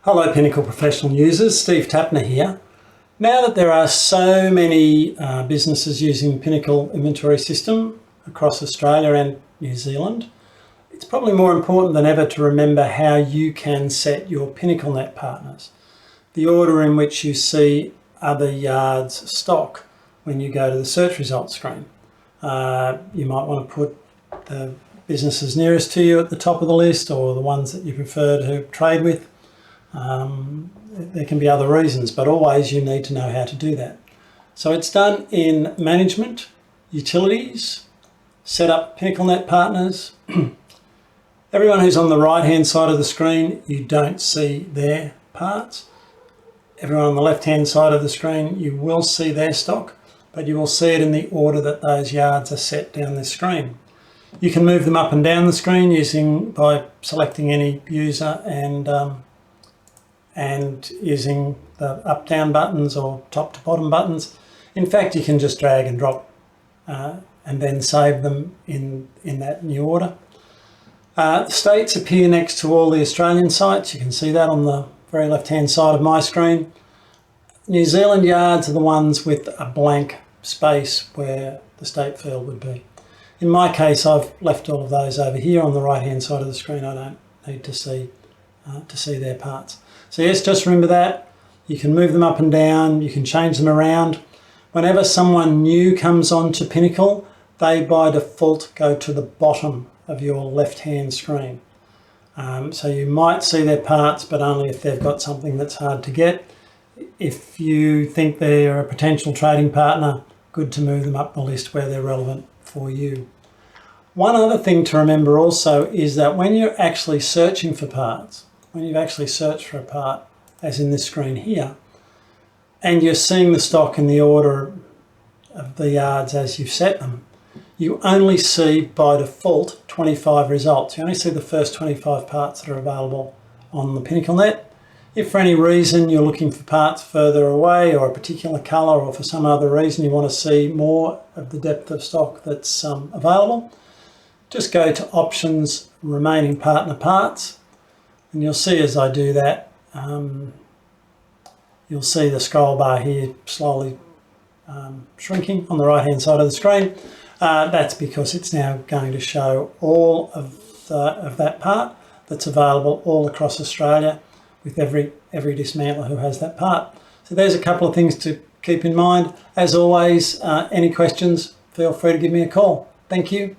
Hello Pinnacle professional users, Steve Tapner here. Now that there are so many businesses using Pinnacle inventory system across Australia and New Zealand, it's probably more important than ever to remember how you can set your Pinnaclenet partners, the order in which you see other yards stock when you go to the search results screen. You might want to put the businesses nearest to you at the top of the list, or the ones that you prefer to trade with. There can be other reasons, but always you need to know how to do that. So it's done in Management, Utilities, Set up Pinnaclenet Partners. Everyone who's on the right hand side of the screen, you don't see their parts. Everyone on the left hand side of the screen, you will see their stock, but you will see it in the order that those yards are set down the screen. You can move them up and down the screen by selecting any user and using the up-down buttons or top to bottom buttons. In fact, you can just drag and drop and then save them in that new order. The states appear next to all the Australian sites. You can see that on the very left-hand side of my screen. New Zealand yards are the ones with a blank space where the state field would be. In my case, I've left all of those over here on the right-hand side of the screen. I don't need to see their parts. So yes, just remember that. You can move them up and down, you can change them around. Whenever someone new comes onto Pinnacle, they by default go to the bottom of your left-hand screen. So you might see their parts, but only if they've got something that's hard to get. If you think they're a potential trading partner, good to move them up the list where they're relevant for you. One other thing to remember also is that when you're actually searching for parts, when you've actually searched for a part, as in this screen here, and you're seeing the stock in the order of the yards as you've set them, you only see by default 25 results. You only see the first 25 parts that are available on the Pinnaclenet. If for any reason you're looking for parts further away or a particular colour, or for some other reason you want to see more of the depth of stock that's available, just go to Options, Remaining Partner Parts, and you'll see as I do that, you'll see the scroll bar here slowly shrinking on the right hand side of the screen. That's because it's now going to show all of that part that's available all across Australia with every dismantler who has that part. So there's a couple of things to keep in mind. As always, any questions, feel free to give me a call. Thank you.